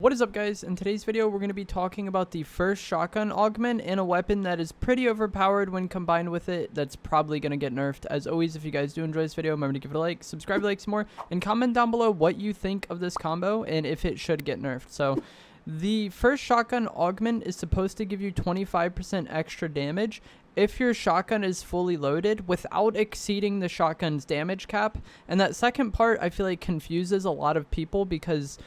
What is up, guys? In today's video, we're going to be talking about the first shotgun augment and a weapon that is pretty overpowered when combined with it that's probably going to get nerfed. As always, if you guys do enjoy this video, remember to give it a like, subscribe to like some more, and comment down below what you think of this combo and if it should get nerfed. So, the first shotgun augment is supposed to give you 25% extra damage if your shotgun is fully loaded without exceeding the shotgun's damage cap. And that second part, I feel like, confuses a lot of people because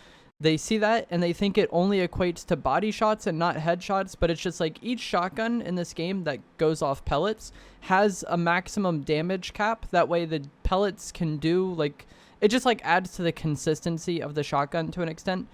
they see that and they think it only equates to body shots and not headshots, but it's just like each shotgun in this game that goes off pellets has a maximum damage cap. That way the pellets can do, like, it just like adds to the consistency of the shotgun to an extent.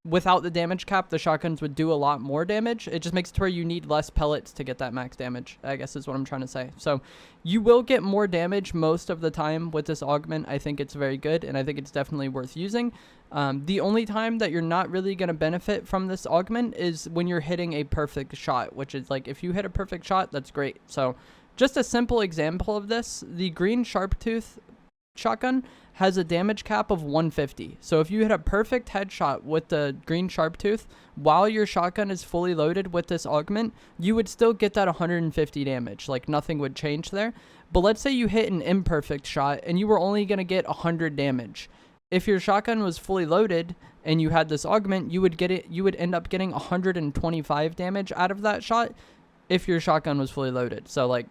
Without the damage cap, the shotguns would do a lot more damage. It just makes it to where you need less pellets to get that max damage, I guess is what I'm trying to say. So you will get more damage most of the time with this augment. I think it's very good, and I think it's definitely worth using. The only time that you're not really going to benefit from this augment is when you're hitting a perfect shot, which is like, if you hit a perfect shot, that's great. So just a simple example of this, the green sharptooth shotgun has a damage cap of 150. So if you hit a perfect headshot with the green sharptooth while your shotgun is fully loaded with this augment, you would still get that 150 damage. Like, nothing would change there. But let's say you hit an imperfect shot and you were only going to get 100 damage. If your shotgun was fully loaded and you had this augment, you would end up getting 125 damage out of that shot if your shotgun was fully loaded. So like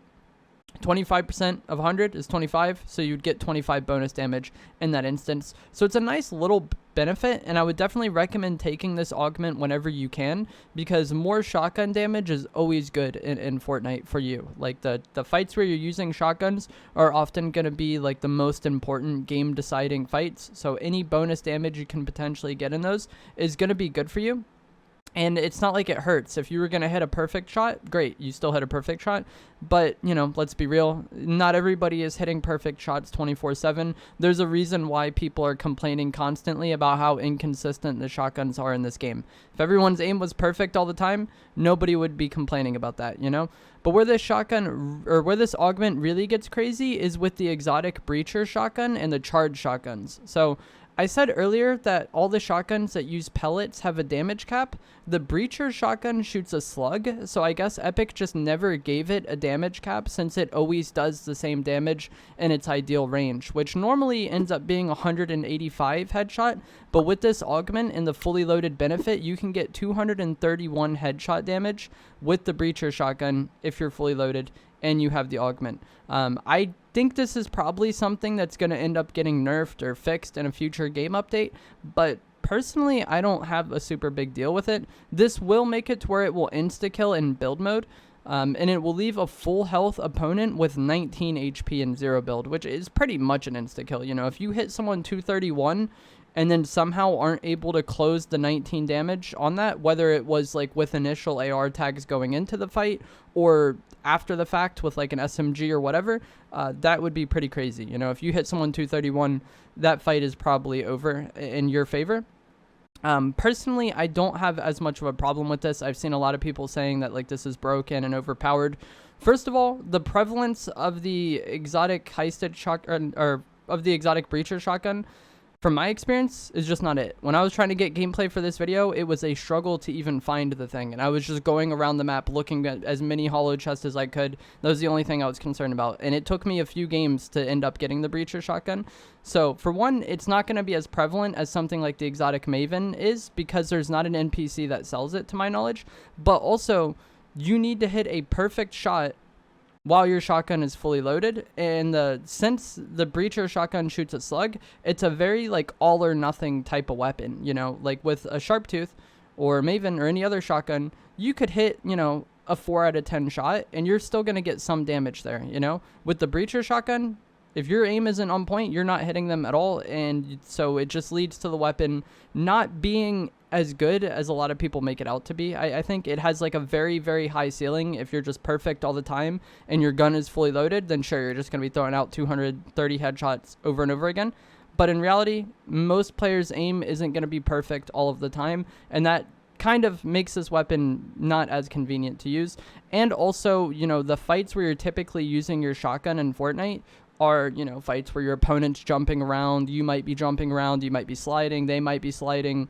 25% of 100 is 25, so you'd get 25 bonus damage in that instance. So it's a nice little benefit, and I would definitely recommend taking this augment whenever you can, because more shotgun damage is always good in Fortnite for you. Like the fights where you're using shotguns are often going to be like the most important game deciding fights, so any bonus damage you can potentially get in those is going to be good for you. And it's not like it hurts. If you were going to hit a perfect shot, great, you still hit a perfect shot. But, you know, let's be real, not everybody is hitting perfect shots 24/7. There's a reason why people are complaining constantly about how inconsistent the shotguns are in this game. If everyone's aim was perfect all the time, nobody would be complaining about that, you know? But where this shotgun, or where this augment really gets crazy, is with the exotic breacher shotgun and the charged shotguns. So I said earlier that all the shotguns that use pellets have a damage cap. The breacher shotgun shoots a slug, so I guess Epic just never gave it a damage cap since it always does the same damage in its ideal range, which normally ends up being 185 headshot, but with this augment and the fully loaded benefit, you can get 231 headshot damage with the breacher shotgun if you're fully loaded and you have the augment. I think this is probably something that's going to end up getting nerfed or fixed in a future game update, but personally, I don't have a super big deal with it. This will make it to where it will insta-kill in build mode, and it will leave a full health opponent with 19 HP and 0 build, which is pretty much an insta-kill. You know, if you hit someone 231 and then somehow aren't able to close the 19 damage on that, whether it was like with initial AR tags going into the fight or after the fact with like an SMG or whatever, that would be pretty crazy. You know, if you hit someone 231, that fight is probably over in your favor. Personally, I don't have as much of a problem with this. I've seen a lot of people saying that like this is broken and overpowered. First of all, the prevalence of the exotic heisted shotgun, or of the exotic breacher shotgun, from my experience, is just not it. When I was trying to get gameplay for this video, it was a struggle to even find the thing, and I was just going around the map looking at as many hollow chests as I could. That was the only thing I was concerned about, and it took me a few games to end up getting the breacher shotgun. So for one, it's not going to be as prevalent as something like the exotic Maven is, because there's not an NPC that sells it to my knowledge. But also, you need to hit a perfect shot while your shotgun is fully loaded, and since the breacher shotgun shoots a slug, it's a very like all or nothing type of weapon. You know, like with a sharptooth or Maven or any other shotgun, you could hit, you know, a 4 out of 10 shot and you're still going to get some damage there. You know, with the breacher shotgun, if your aim isn't on point, you're not hitting them at all, and so it just leads to the weapon not being as good as a lot of people make it out to be. I think it has like a very, very high ceiling. If you're just perfect all the time and your gun is fully loaded, then sure, you're just going to be throwing out 230 headshots over and over again. But in reality, most players' aim isn't going to be perfect all of the time, and that kind of makes this weapon not as convenient to use. And also, you know, the fights where you're typically using your shotgun in Fortnite are, you know, fights where your opponent's jumping around, you might be jumping around, you might be sliding, they might be sliding.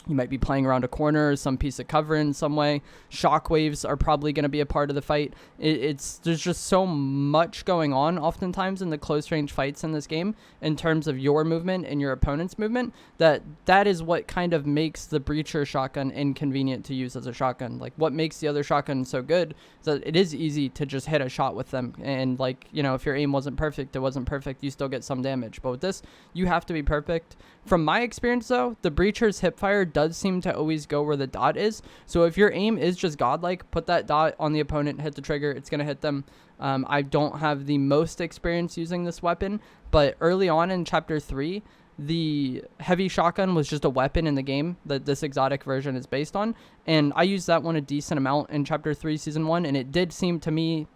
You might be playing around a corner or some piece of cover in some way. Shockwaves are probably going to be a part of the fight. There's just so much going on oftentimes in the close range fights in this game in terms of your movement and your opponent's movement, that is what kind of makes the breacher shotgun inconvenient to use as a shotgun. Like, what makes the other shotgun so good is that it is easy to just hit a shot with them, and like, you know, if your aim wasn't perfect, you still get some damage. But with this, you have to be perfect. From my experience though, the breacher's hipfire does seem to always go where the dot is. So if your aim is just godlike, put that dot on the opponent, hit the trigger, it's going to hit them. I don't have the most experience using this weapon, but early on in chapter 3, the heavy shotgun was just a weapon in the game that this exotic version is based on, and I used that one a decent amount in chapter 3 season 1, and it did seem to me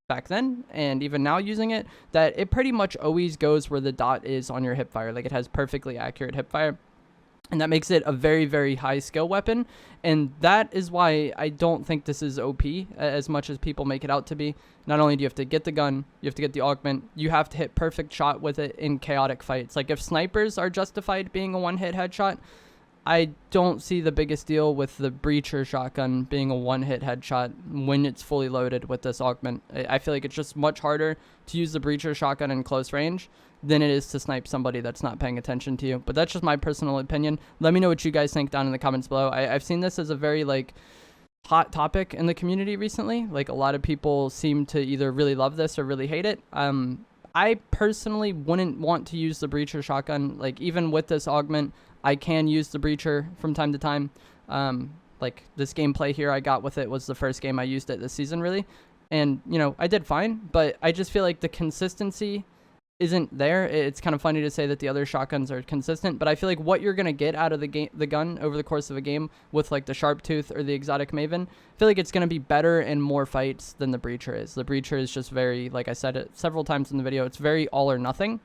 back then and even now using it that it pretty much always goes where the dot is on your hipfire. Like, it has perfectly accurate hipfire, and that makes it a very, very high skill weapon. And that is why I don't think this is OP as much as people make it out to be. Not only do you have to get the gun, you have to get the augment, you have to hit perfect shot with it in chaotic fights. Like, if snipers are justified being a one-hit headshot, I don't see the biggest deal with the breacher shotgun being a one-hit headshot when it's fully loaded with this augment. I feel like it's just much harder to use the breacher shotgun in close range than it is to snipe somebody that's not paying attention to you. But that's just my personal opinion. Let me know what you guys think down in the comments below. I've seen this as a very, like, hot topic in the community recently. Like, a lot of people seem to either really love this or really hate it. I personally wouldn't want to use the breacher shotgun. Like, even with this augment, I can use the breacher from time to time. Like, this gameplay here I got with it was the first game I used it this season, really. And, you know, I did fine, but I just feel like the consistency isn't there. It's kind of funny to say that the other shotguns are consistent, but I feel like what you're going to get out of the gun over the course of a game with, like, the sharp tooth or the exotic maven, I feel like it's going to be better in more fights than the breacher is. The breacher is just very, like I said it several times in the video, it's very all or nothing.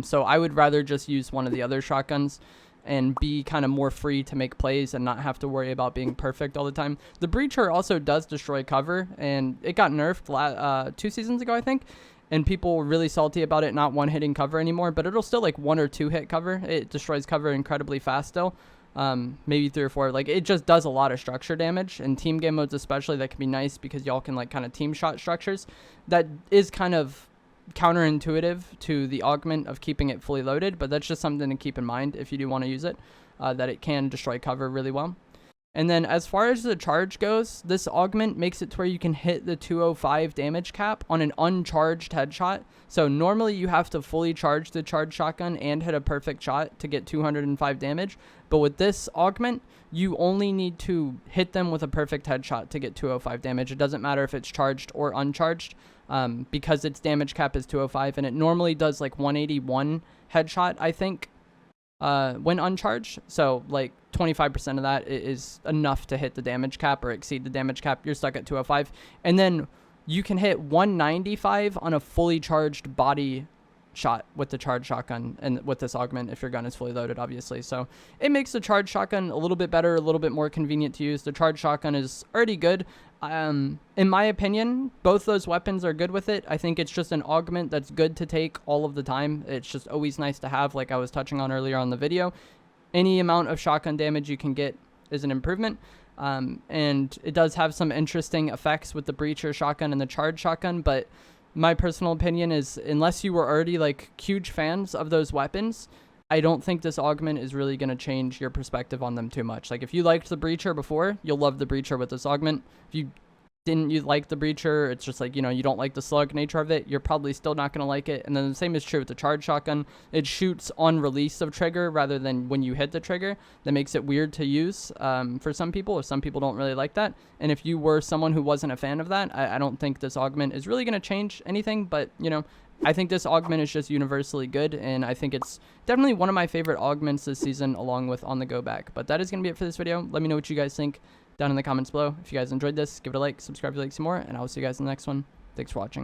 So I would rather just use one of the other shotguns and be kind of more free to make plays and not have to worry about being perfect all the time. The breacher also does destroy cover, and it got nerfed 2 seasons ago, I think, and people were really salty about it not one-hitting cover anymore, but it'll still, like, 1 or 2 hit cover. It destroys cover incredibly fast still. Maybe 3 or 4. Like, it just does a lot of structure damage, and team game modes especially, that can be nice because y'all can, like, kind of team shot structures. That is kind of counterintuitive to the augment of keeping it fully loaded, but that's just something to keep in mind if you do want to use it, that it can destroy cover really well. And then as far as the charge goes, this augment makes it to where you can hit the 205 damage cap on an uncharged headshot. So normally you have to fully charge the charged shotgun and hit a perfect shot to get 205 damage, but with this augment, you only need to hit them with a perfect headshot to get 205 damage. It doesn't matter if it's charged or uncharged, because its damage cap is 205, and it normally does like 181 headshot, I think, when uncharged. So like 25% of that is enough to hit the damage cap or exceed the damage cap. You're stuck at 205, and then you can hit 195 on a fully charged body shot with the charged shotgun and with this augment if your gun is fully loaded, obviously. So it makes the charged shotgun a little bit better, a little bit more convenient to use. The charged shotgun is already good. In my opinion, both those weapons are good with it. I think it's just an augment that's good to take all of the time. It's just always nice to have, like I was touching on earlier on the video. Any amount of shotgun damage you can get is an improvement. And it does have some interesting effects with the breacher shotgun and the charged shotgun, but my personal opinion is, unless you were already like huge fans of those weapons, I don't think this augment is really going to change your perspective on them too much. Like, if you liked the breacher before, you'll love the breacher with this augment. If you didn't like the breacher, it's just like, you know, you don't like the slug nature of it, you're probably still not going to like it. And then the same is true with the charged shotgun. It shoots on release of trigger rather than when you hit the trigger. That makes it weird to use for some people, or some people don't really like that. And if you were someone who wasn't a fan of that, I don't think this augment is really going to change anything. But, you know, I think this augment is just universally good, and I think it's definitely one of my favorite augments this season, along with On the Go Back. But that is going to be it for this video. Let me know what you guys think down in the comments below. If you guys enjoyed this, give it a like, subscribe if you like some more, and I will see you guys in the next one. Thanks for watching.